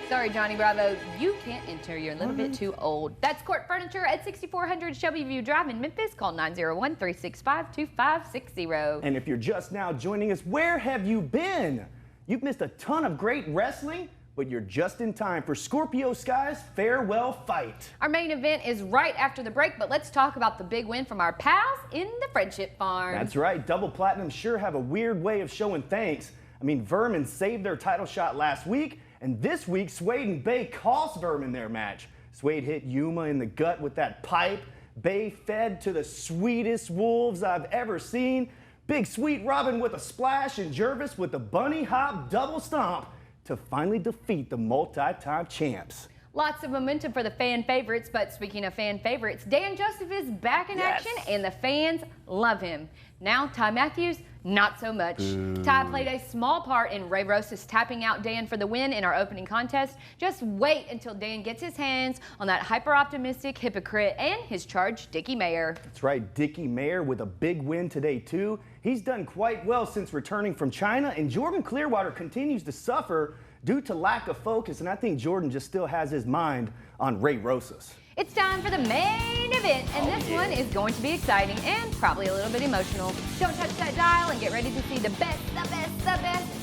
Sorry, Johnny Bravo, you can't enter. You're a little bit too old. That's CORT Furniture at 6400 Shelby View Drive in Memphis. Call 901-365-2560. And if you're just now joining us, where have you been? You've missed a ton of great wrestling, but you're just in time for Scorpio Sky's farewell fight. Our main event is right after the break, but let's talk about the big win from our pals in the Friendship Farm. That's right. Double Platinum sure have a weird way of showing thanks. I mean, Vermin saved their title shot last week, and this week, Suede and Bay cost Vermin their match. Suede hit Yuma in the gut with that pipe. Bay fed to the sweetest wolves I've ever seen. Big Sweet Robin with a splash, and Jervis with the bunny hop double stomp to finally defeat the multi-time champs. Lots of momentum for the fan favorites, but speaking of fan favorites, Dan Joseph is back in action, and the fans love him. Now, Ty Matthews, not so much. Ty played a small part in Ray Rosas tapping out Dan for the win in our opening contest. Just wait until Dan gets his hands on that hyper-optimistic hypocrite and his charge, Dicky Mayer. That's right, Dicky Mayer with a big win today, too. He's done quite well since returning from China, and Jordan Clearwater continues to suffer due to lack of focus, and I think Jordan just still has his mind on Ray Rosas. It's time for the main event, and this one is going to be exciting and probably a little bit emotional. Don't touch that dial and get ready to see the best,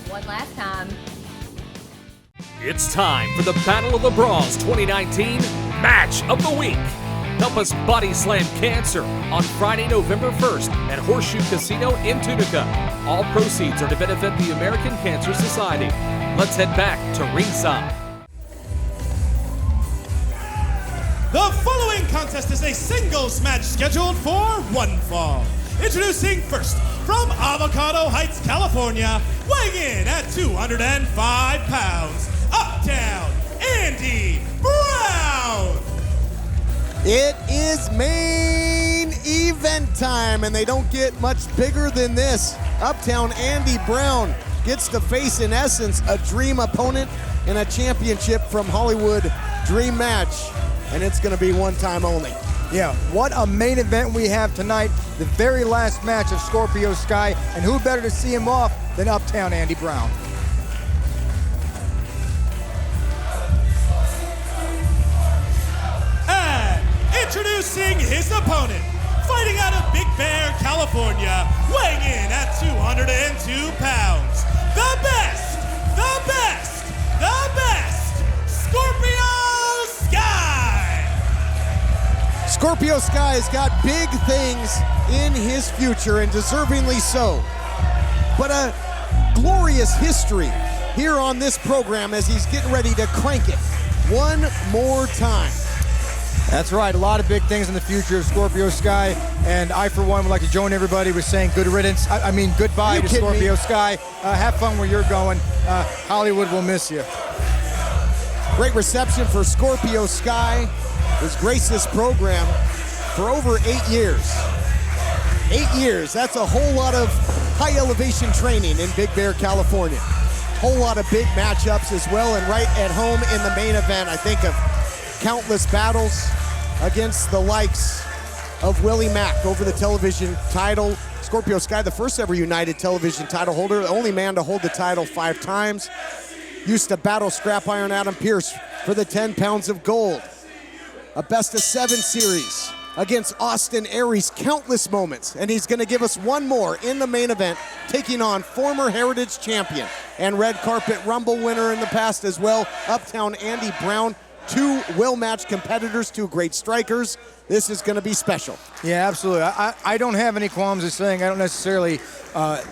one last time. It's time for the Battle of the Bras 2019 Match of the Week. Help us body slam cancer on Friday, November 1st at Horseshoe Casino in Tunica. All proceeds are to benefit the American Cancer Society. Let's head back to ringside. The following contest is a singles match scheduled for one fall. Introducing first, from Avocado Heights, California, weighing in at 205 pounds, Uptown Andy Brown. It is main event time, and they don't get much bigger than this. Uptown Andy Brown gets to face, in essence, a dream opponent in a championship from Hollywood dream match. And it's going to be one time only. Yeah, what a main event we have tonight. The very last match of Scorpio Sky. And who better to see him off than Uptown Andy Brown? And introducing his opponent, fighting out of Big Bear, California, weighing in at 202 pounds. The best, Scorpio Sky! Scorpio Sky has got big things in his future, and deservingly so. But a glorious history here on this program as he's getting ready to crank it one more time. That's right, a lot of big things in the future of Scorpio Sky, and I, for one, would like to join everybody with saying good riddance. I mean, goodbye to Scorpio Sky. Have fun where you're going. Hollywood will miss you. Great reception for Scorpio Sky. Has graced this program for over 8 years. 8 years, that's a whole lot of high elevation training in Big Bear, California. Whole lot of big matchups as well, and right at home in the main event, I think of countless battles against the likes of Willie Mack over the television title. Scorpio Sky, the first ever United television title holder, the only man to hold the title 5 times. Used to battle Scrap Iron Adam Pearce for the 10 pounds of gold. A best-of-7 series against Austin Aries, countless moments, and he's going to give us one more in the main event, taking on former Heritage champion and Red Carpet Rumble winner in the past as well, Uptown Andy Brown. 2 well-matched competitors, 2 great strikers. This is going to be special. Yeah, absolutely. I don't have any qualms in saying I don't necessarily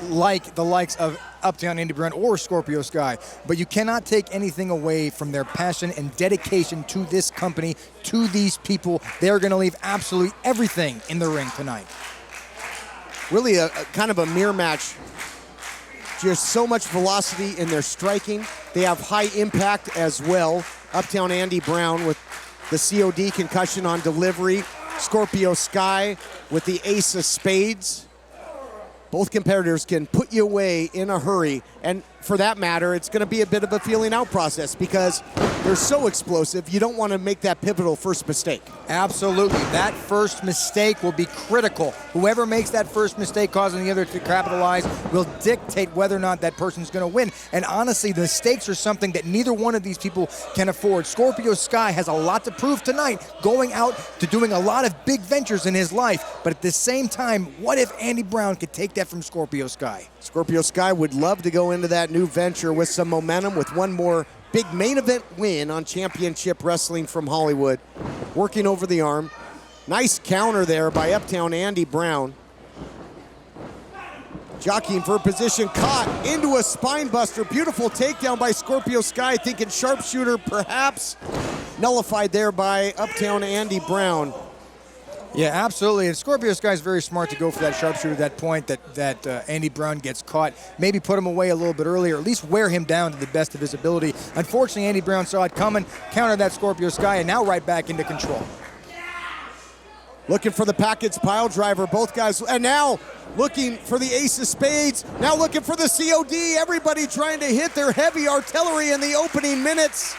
like the likes of Uptown Andy Brown or Scorpio Sky, but you cannot take anything away from their passion and dedication to this company, to these people. They're going to leave absolutely everything in the ring tonight. Really a kind of a mirror match. Just so much velocity in their striking. They have high impact as well. Uptown Andy Brown with the COD, concussion on delivery. Scorpio Sky with the ace of spades. Both competitors can put you away in a hurry And for that matter, it's going to be a bit of a feeling out process because they're so explosive, you don't want to make that pivotal first mistake. Absolutely. That first mistake will be critical. Whoever makes that first mistake causing the other to capitalize will dictate whether or not that person's going to win. And honestly, the mistakes are something that neither one of these people can afford. Scorpio Sky has a lot to prove tonight, going out to doing a lot of big ventures in his life. But at the same time, what if Andy Brown could take that from Scorpio Sky? Scorpio Sky would love to go into that new venture with some momentum, with one more big main event win on Championship Wrestling from Hollywood. Working over the arm. Nice counter there by Uptown Andy Brown. Jockeying for position, caught into a spine buster. Beautiful takedown by Scorpio Sky, thinking sharpshooter perhaps. Nullified there by Uptown Andy Brown. Yeah, absolutely. And Scorpio Sky is very smart to go for that sharpshooter at that point that Andy Brown gets caught. Maybe put him away a little bit earlier, at least wear him down to the best of his ability. Unfortunately, Andy Brown saw it coming, countered that Scorpio Sky, and now right back into control. Looking for the package pile driver, both guys, and now looking for the ace of spades, now looking for the COD. Everybody trying to hit their heavy artillery in the opening minutes,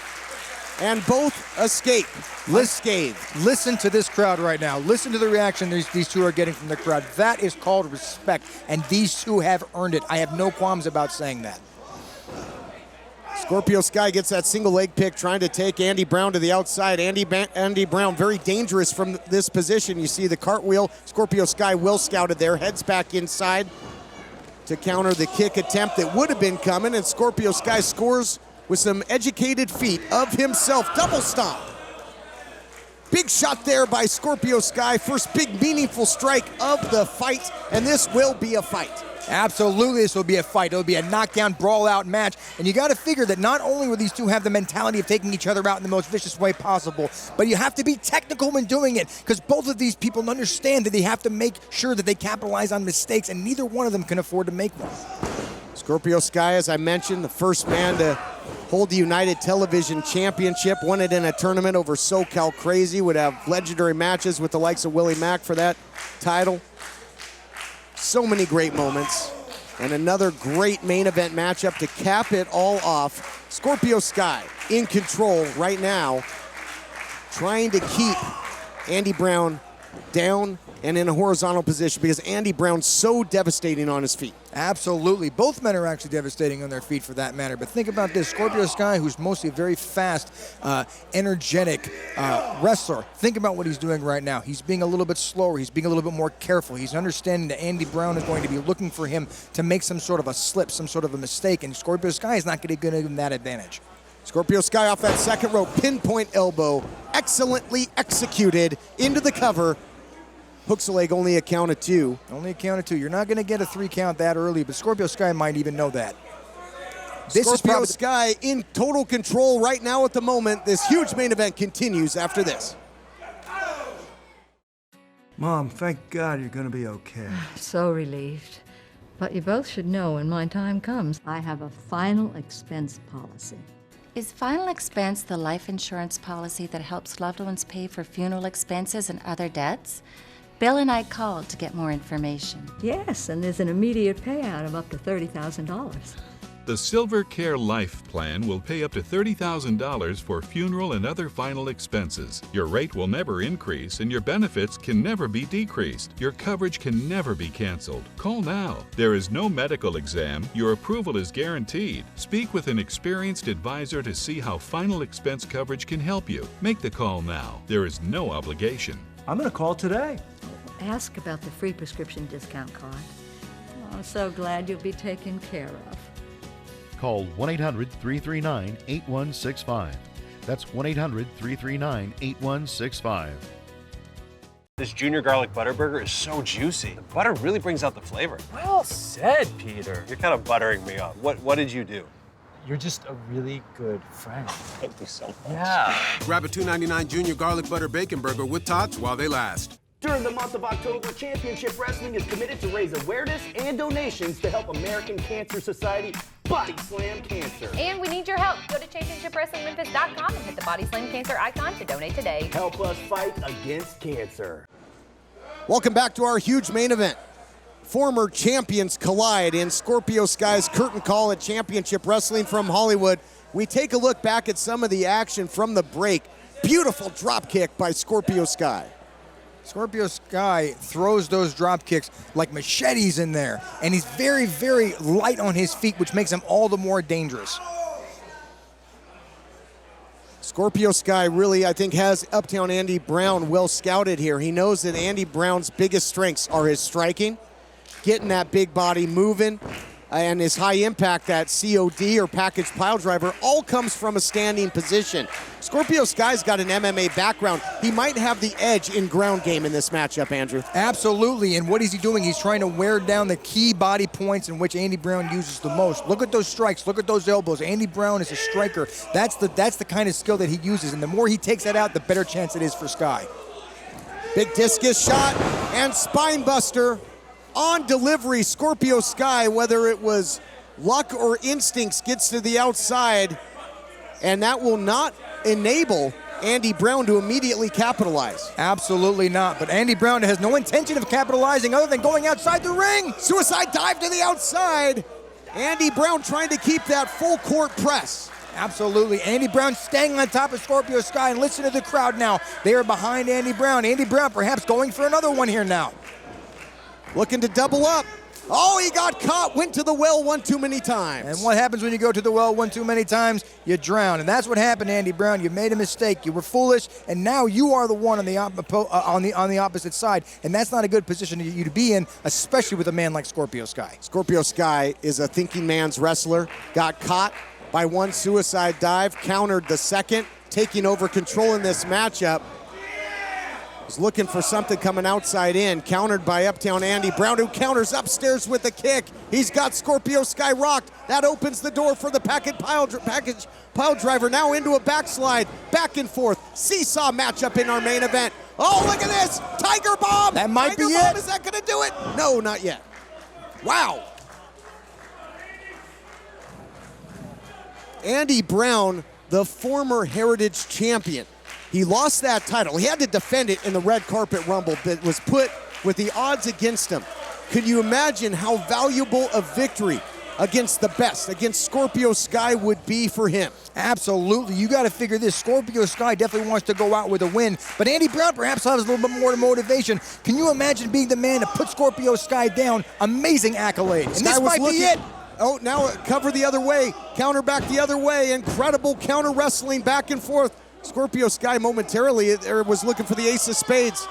and both escape. Listen to this crowd right now. Listen to the reaction these two are getting from the crowd. That is called respect, and these two have earned it. I have no qualms about saying that. Scorpio Sky gets that single leg pick, trying to take Andy Brown to the outside. Andy Brown very dangerous from this position. You see the cartwheel. Scorpio Sky well scouted there, heads back inside to counter the kick attempt that would have been coming, and Scorpio Sky scores with some educated feet of himself. Double stomp. Big shot there by Scorpio Sky. First big meaningful strike of the fight, and this will be a fight. Absolutely, this will be a fight. It'll be a knockdown, brawl-out match. And you got to figure that not only will these two have the mentality of taking each other out in the most vicious way possible, but you have to be technical when doing it, because both of these people understand that they have to make sure that they capitalize on mistakes, and neither one of them can afford to make one. Scorpio Sky, as I mentioned, the first man to hold the United Television Championship, won it in a tournament over SoCal Crazy, would have legendary matches with the likes of Willie Mack for that title. So many great moments, and another great main event matchup to cap it all off. Scorpio Sky in control right now, trying to keep Andy Brown down and in a horizontal position because Andy Brown's so devastating on his feet. Absolutely. Both men are actually devastating on their feet for that matter. But think about this. Scorpio Sky, who's mostly a very fast, energetic wrestler. Think about what he's doing right now. He's being a little bit slower. He's being a little bit more careful. He's understanding that Andy Brown is going to be looking for him to make some sort of a slip, some sort of a mistake. And Scorpio Sky is not going to give him that advantage. Scorpio Sky off that second rope, pinpoint elbow, excellently executed into the cover. Hooks a leg, only a count of two. Only a count of two. You're not going to get a 3 count that early, but Scorpio Sky might even know that. Scorpio Sky in total control right now at the moment. This huge main event continues after this. Mom, thank God you're going to be okay. So relieved. But you both should know when my time comes, I have a final expense policy. Is Final Expense the life insurance policy that helps loved ones pay for funeral expenses and other debts? Bill and I called to get more information. Yes, and there's an immediate payout of up to $30,000. The Silver Care Life Plan will pay up to $30,000 for funeral and other final expenses. Your rate will never increase and your benefits can never be decreased. Your coverage can never be canceled. Call now. There is no medical exam. Your approval is guaranteed. Speak with an experienced advisor to see how final expense coverage can help you. Make the call now. There is no obligation. I'm going to call today. Ask about the free prescription discount card. Oh, so glad you'll be taken care of. Call 1-800-339-8165. That's 1-800-339-8165. This junior garlic butter burger is so juicy. The butter really brings out the flavor. Well said, Peter. You're kind of buttering me up. What did you do? You're just a really good friend. Thank you so much. Yeah. Grab a $2.99 junior garlic butter bacon burger with tots while they last. During the month of October, Championship Wrestling is committed to raise awareness and donations to help American Cancer Society Body Slam Cancer. And we need your help. Go to ChampionshipWrestlingMemphis.com and hit the Body Slam Cancer icon to donate today. Help us fight against cancer. Welcome back to our huge main event. former champions collide in Scorpio Sky's curtain call at Championship Wrestling from Hollywood. We take a look back at some of the action from the break. Beautiful drop kick by Scorpio Sky. Scorpio Sky throws those drop kicks like machetes in there, and he's very, very light on his feet, which makes him all the more dangerous. Scorpio Sky really, I think, has Uptown Andy Brown well scouted here. He knows that Andy Brown's biggest strengths are his striking, getting that big body moving, and his high impact, that COD or package pile driver, all comes from a standing position. Scorpio Sky's got an MMA background. He might have the edge in ground game in this matchup, Andrew. Absolutely, and what is he doing? He's trying to wear down the key body points in which Andy Brown uses the most. Look at those strikes, look at those elbows. Andy Brown is a striker. That's the kind of skill that he uses, and the more he takes that out, the better chance it is for Sky. Big discus shot and spine buster. On delivery, Scorpio Sky, whether it was luck or instincts, gets to the outside, and that will not enable Andy Brown to immediately capitalize. Absolutely not, but Andy Brown has no intention of capitalizing other than going outside the ring. Suicide dive to the outside. Andy Brown trying to keep that full court press. Absolutely. Andy Brown staying on top of Scorpio Sky, and listen to the crowd now. They are behind Andy Brown. Andy Brown perhaps going for another one here now. Looking to double up. Oh, he got caught, went to the well one too many times. And what happens when you go to the well one too many times? You drown. And that's what happened, Andy Brown. You made a mistake. You were foolish, and now you are the one on the opposite side. And that's not a good position for you to be in, especially with a man like Scorpio Sky. Scorpio Sky is a thinking man's wrestler. Got caught by one suicide dive, countered the second, taking over control in this matchup. Was looking for something coming outside in, countered by Uptown Andy Brown, who counters upstairs with a kick. He's got Scorpio Sky rocked. That opens the door for the package pile driver, now into a backslide, back and forth. Seesaw matchup in our main event. Oh, look at this, Tiger Bomb. That might Tiger be Bomb, it. is that gonna do it? No, not yet. Wow. Andy Brown, the former Heritage champion. He lost that title. He had to defend it in the red carpet rumble that was put with the odds against him. Could you imagine how valuable a victory against the best, against Scorpio Sky, would be for him? Absolutely. You got to figure this. Scorpio Sky definitely wants to go out with a win, but Andy Brown perhaps has a little bit more motivation. Can you imagine being the man to put Scorpio Sky down? Amazing accolade. And this might be it. Oh, now cover the other way, counter back the other way. Incredible counter wrestling back and forth. Scorpio Sky momentarily was looking for the ace of spades.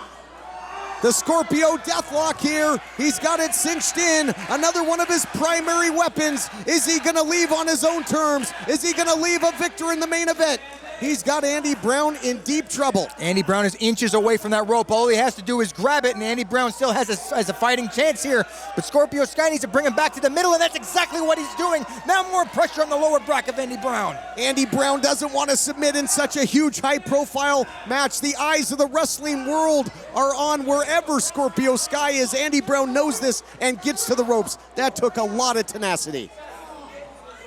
The Scorpio deathlock here. He's got it cinched in. Another one of his primary weapons. Is he going to leave on his own terms? Is he going to leave a victor in the main event? He's got Andy Brown in deep trouble. Andy Brown is inches away from that rope. All he has to do is grab it, and Andy Brown still has a fighting chance here. But Scorpio Sky needs to bring him back to the middle, and that's exactly what he's doing. Now more pressure on the lower back of Andy Brown. Andy Brown doesn't want to submit in such a huge, high-profile match. The eyes of the wrestling world are on wherever Scorpio Sky is. Andy Brown knows this and gets to the ropes. That took a lot of tenacity.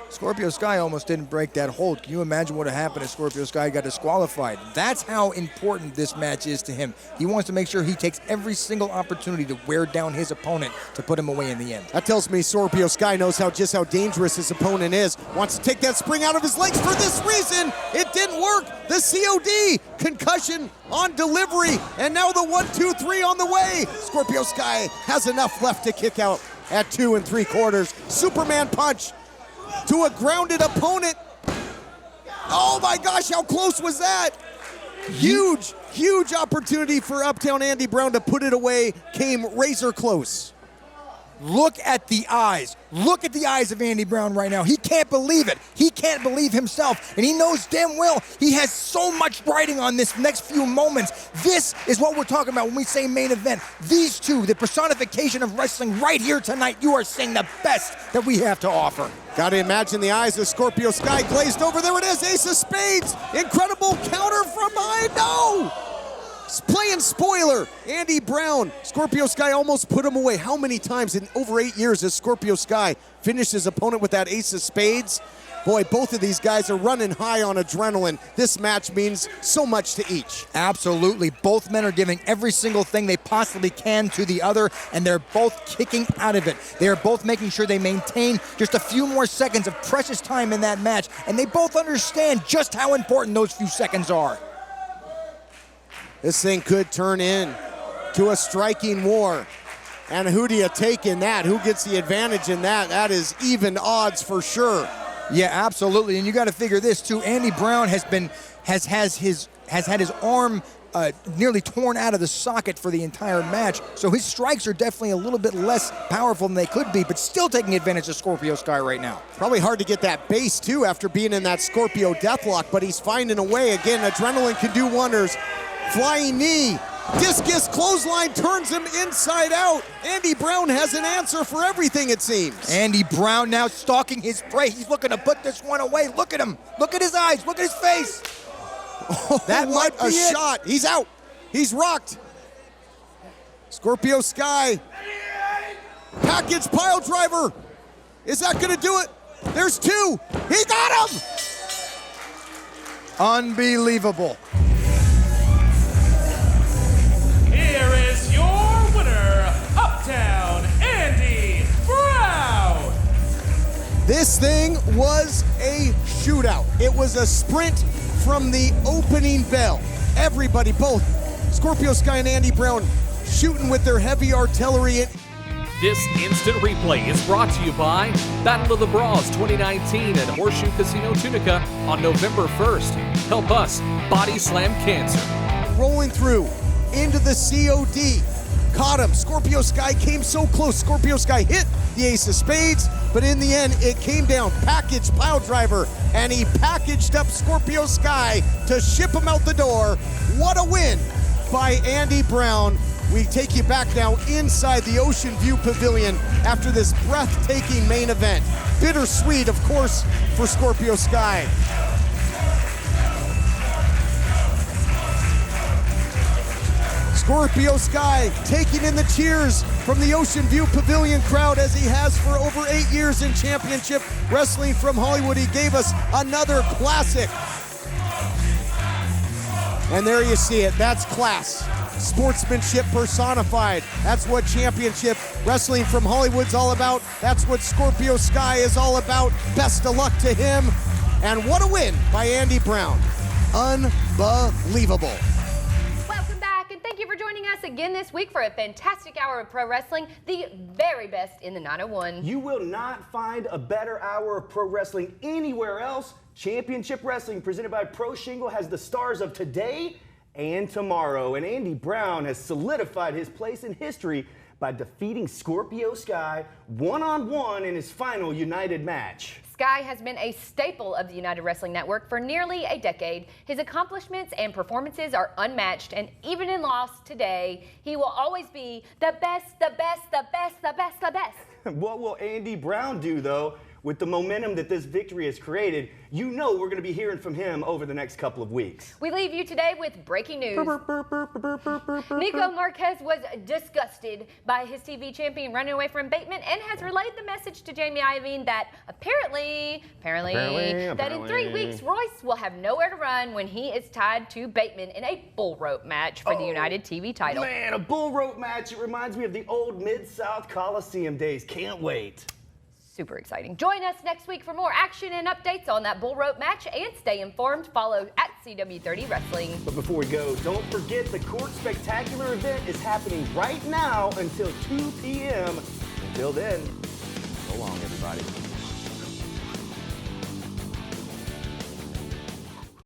Scorpio Sky almost didn't break that hold. Can you imagine what would have happened if Scorpio Sky got disqualified? That's how important this match is to him. He wants to make sure he takes every single opportunity to wear down his opponent to put him away in the end. That tells me Scorpio Sky knows just how dangerous his opponent is. Wants to take that spring out of his legs for this reason. It didn't work. The COD, concussion on delivery, and now the 1-2-3 on the way. Scorpio Sky has enough left to kick out at 2 3/4. Superman punch to a grounded opponent. Oh my gosh, how close was that? Huge, huge opportunity for Uptown Andy Brown to put it away. Came razor close. Look at the eyes. Look at the eyes of Andy Brown right now. He can't believe it. He can't believe himself. And he knows damn well he has so much riding on this next few moments. This is what we're talking about when we say main event. These two, the personification of wrestling right here tonight. You are seeing the best that we have to offer. Got to imagine the eyes of Scorpio Sky glazed over. There it is, ace of spades. Incredible counter from behind. No! Playing spoiler, Andy Brown. Scorpio Sky almost put him away. How many times in over 8 years has Scorpio Sky finished his opponent with that ace of spades? Boy, both of these guys are running high on adrenaline. This match means so much to each. Absolutely. Both men are giving every single thing they possibly can to the other, and they're both kicking out of it. They are both making sure they maintain just a few more seconds of precious time in that match, and they both understand just how important those few seconds are. This thing could turn in to a striking war. And who do you take in that? Who gets the advantage in that? That is even odds for sure. Yeah, absolutely. And you got to figure this too. Andy Brown has had his arm nearly torn out of the socket for the entire match. So his strikes are definitely a little bit less powerful than they could be, but still taking advantage of Scorpio Sky right now. Probably hard to get that base too after being in that Scorpio deathlock, but he's finding a way. Again, adrenaline can do wonders. Flying knee. Discus clothesline turns him inside out. Andy Brown has an answer for everything, it seems. Andy Brown now stalking his prey. He's looking to put this one away. Look at him. Look at his eyes. Look at his face. Oh, that might be a shot. He's out. He's rocked. Scorpio Sky. Package pile driver. Is that going to do it? There's two. He got him. Unbelievable. Here is your winner, Uptown Andy Brown. This thing was a shootout. It was a sprint from the opening bell. Everybody, both Scorpio Sky and Andy Brown, shooting with their heavy artillery. This instant replay is brought to you by Battle of the Bras 2019 at Horseshoe Casino Tunica on November 1st. Help us body slam cancer. Rolling through into the COD. Caught him. Scorpio Sky came so close. Scorpio Sky hit the ace of spades, but in the end, it came down. Package pile driver, and he packaged up Scorpio Sky to ship him out the door. What a win by Andy Brown. We take you back now inside the Ocean View Pavilion after this breathtaking main event. Bittersweet, of course, for Scorpio Sky. Scorpio Sky taking in the cheers from the Ocean View Pavilion crowd as he has for over 8 years in championship wrestling from Hollywood. He gave us another classic. And there you see it. That's class. Sportsmanship personified. That's what championship wrestling from Hollywood's all about. That's what Scorpio Sky is all about. Best of luck to him. And what a win by Andy Brown. Unbelievable. Thank you for joining us again this week for a fantastic hour of pro wrestling, the very best in the 901. You will not find a better hour of pro wrestling anywhere else. Championship Wrestling presented by Pro Shingle has the stars of today and tomorrow. And Andy Brown has solidified his place in history by defeating Scorpio Sky one-on-one in his final United match. Sky has been a staple of the United Wrestling Network for nearly a decade. His accomplishments and performances are unmatched, and even in loss today, he will always be the best, the best, the best, the best, the best. What will Andy Brown do, though? With the momentum that this victory has created, you know we're going to be hearing from him over the next couple of weeks. We leave you today with breaking news. Nico Marquez was disgusted by his TV champion running away from Bateman and has relayed the message to Jamie Iovine that apparently, that in 3 weeks, Royce will have nowhere to run when he is tied to Bateman in a bull rope match for the United TV title. Man, a bull rope match. It reminds me of the old Mid-South Coliseum days. Can't wait. Super exciting. Join us next week for more action and updates on that bull rope match, and stay informed. Follow at CW30 Wrestling. But before we go, don't forget the CORT Spectacular event is happening right now until 2 p.m. Until then, so long, everybody.